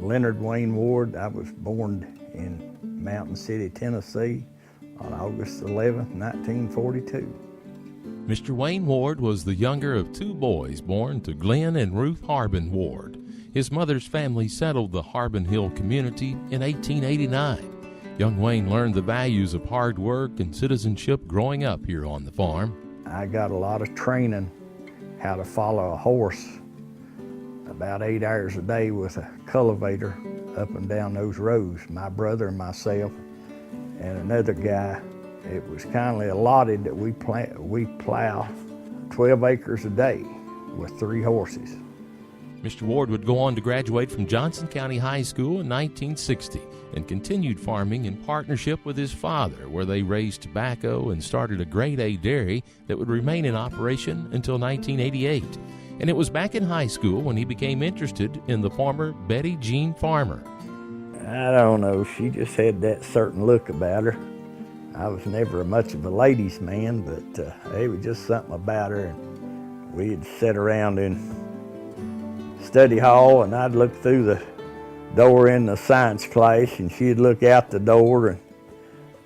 Leonard Wayne Ward. I was born in Mountain City, Tennessee on August 11th, 1942. Mr. Wayne Ward was the younger of two boys born to Glenn and Ruth Harbin Ward. His mother's family settled the Harbin Hill community in 1889. Young Wayne learned the values of hard work and citizenship growing up here on the farm. I got a lot of training how to follow a horse about 8 hours a day with a cultivator up and down those rows. My brother and myself and another guy, it was kindly allotted that we plow 12 acres a day with 3 horses. Mr. Ward would go on to graduate from Johnson County High School in 1960 and continued farming in partnership with his father, where they raised tobacco and started a grade A dairy that would remain in operation until 1988. And it was back in high school when he became interested in the former Betty Jean Farmer. I don't know, she just had that certain look about her. I was never much of a ladies' man, but there was just something about her. And we'd sit around in study hall, and I'd look through the door in the science class, and she'd look out the door, and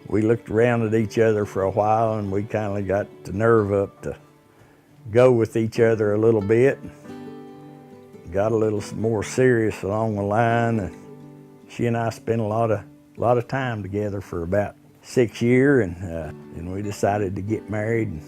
we looked around at each other for a while, and we kind of got the nerve up to go with each other a little bit. Got a little more serious along the line, and she and I spent a lot of time together for about 6 years, and we decided to get married.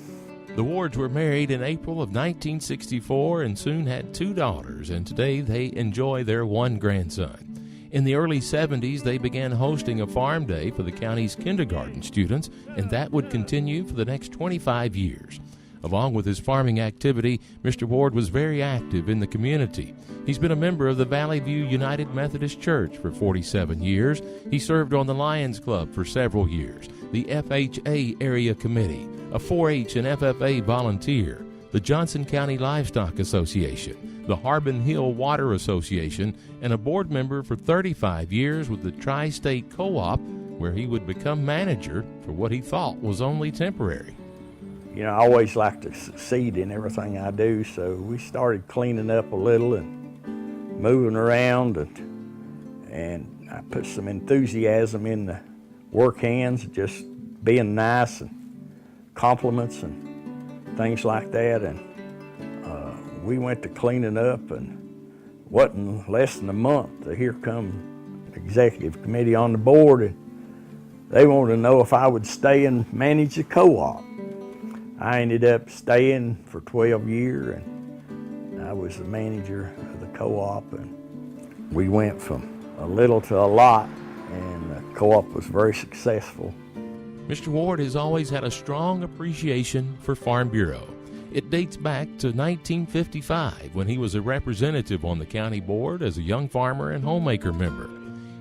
The Wards were married in April of 1964 and soon had 2 daughters, and today they enjoy their 1 grandson. In the early 70s, they began hosting a farm day for the county's kindergarten students, and that would continue for the next 25 years. Along with his farming activity, Mr. Ward was very active in the community. He's been a member of the Valley View United Methodist Church for 47 years. He served on the Lions Club for several years, the FHA Area Committee, a 4-H and FFA volunteer, the Johnson County Livestock Association, the Harbin Hill Water Association, and a board member for 35 years with the Tri-State Co-op, where he would become manager for what he thought was only temporary. You know, I always like to succeed in everything I do, so we started cleaning up a little and moving around, and I put some enthusiasm in the work hands, just being nice and compliments and things like that. And we went to cleaning up, and wasn't less than a month, here come executive committee on the board, and they wanted to know if I would stay and manage the co-op. I ended up staying for 12 years, and I was the manager of the co-op, and we went from a little to a lot, and the co-op was very successful. Mr. Ward has always had a strong appreciation for Farm Bureau. It dates back to 1955 when he was a representative on the county board as a young farmer and homemaker member.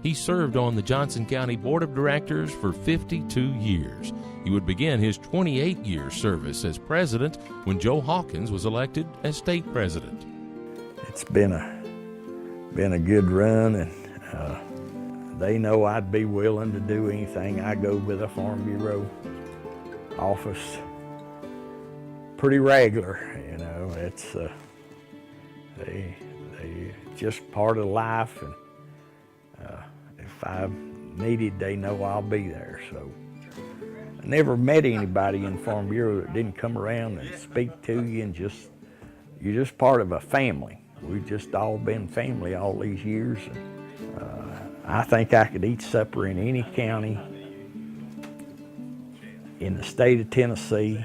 He served on the Johnson County Board of Directors for 52 years. He would begin his 28-year service as president when Joe Hawkins was elected as state president. It's been a good run, and they know I'd be willing to do anything. I go to the Farm Bureau office pretty regular, you know. It's they just part of life, and if I'm needed, they know I'll be there. So I never met anybody in Farm Bureau that didn't come around and speak to you, and you're just part of a family. We've just all been family all these years. I think I could eat supper in any county in the state of Tennessee,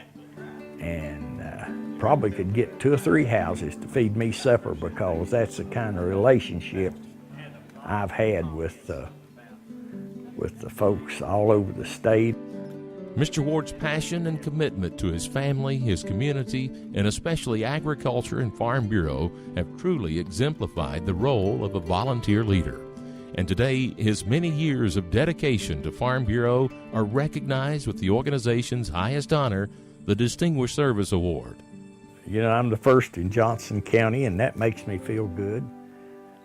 and probably could get 2 or 3 houses to feed me supper, because that's the kind of relationship I've had with the folks all over the state. Mr. Ward's passion and commitment to his family, his community, and especially agriculture and Farm Bureau have truly exemplified the role of a volunteer leader. And today, his many years of dedication to Farm Bureau are recognized with the organization's highest honor, the Distinguished Service Award. You know, I'm the first in Johnson County, and that makes me feel good.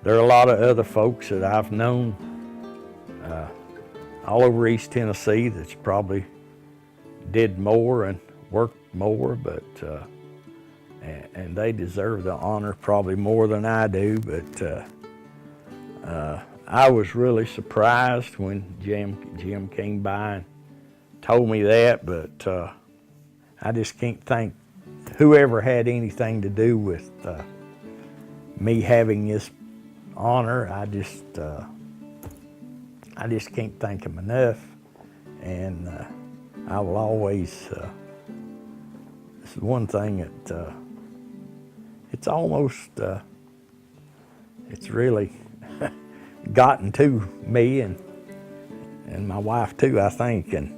There are a lot of other folks that I've known all over East Tennessee that's probably did more and worked more, but and they deserve the honor probably more than I do. But I was really surprised when Jim came by and told me that, but I just can't thank whoever had anything to do with me having this honor. I just can't thank him enough, and I will always. This is one thing that it's almost it's really gotten to me and my wife too, I think, and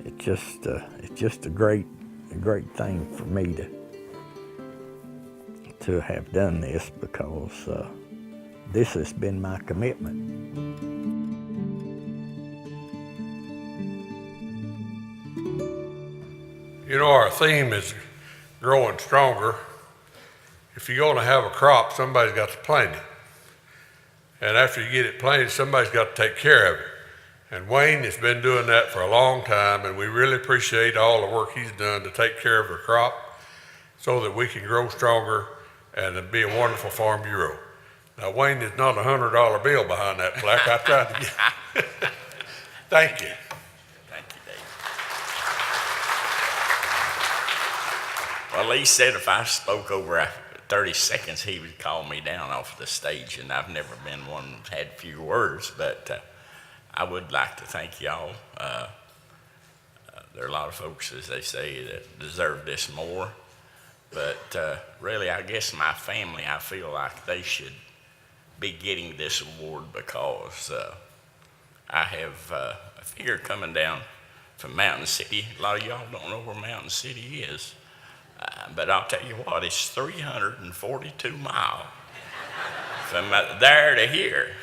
it's just a great thing for me to have done this, because this has been my commitment. You know, our theme is growing stronger. If you're going to have a crop, somebody's got to plant it. And after you get it planted, somebody's got to take care of it. And Wayne has been doing that for a long time, and we really appreciate all the work he's done to take care of the crop so that we can grow stronger and be a wonderful farm bureau. Now, Wayne is not a $100 bill behind that plaque. I tried to get Thank you. Thank you, Dave. Well, Lee said if I spoke over 30 seconds, he would call me down off the stage, and I've never been one that had few words, but I would like to thank y'all. There are a lot of folks, as they say, that deserve this more, but really, I guess my family, I feel like they should be getting this award, because I have a figure coming down from Mountain City. A lot of y'all don't know where Mountain City is. But I'll tell you what, it's 342 miles from there to here.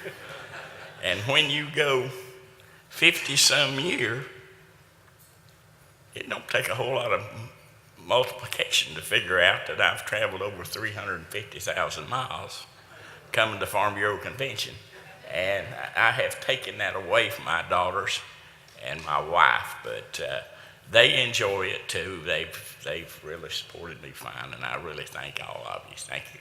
And when you go 50-some years, it don't take a whole lot of multiplication to figure out that I've traveled over 350,000 miles coming to Farm Bureau Convention. And I have taken that away from my daughters and my wife, but they enjoy it too. They've really supported me fine, and I really thank all of you. Thank you.